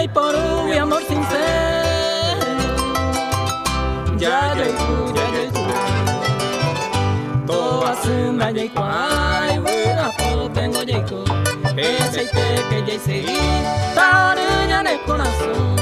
y por un amor sincero. Ya yo toda suma ya ay buena po tengo yeco ese que ya seguí tan en el corazón.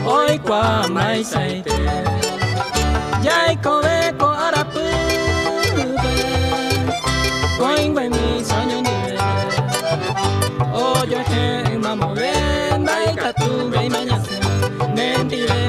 Hoy qua mai sai te yai ko ve ko arapu going by me sanyo ni o yo he mamo ve mai ka tu ve mañana mentire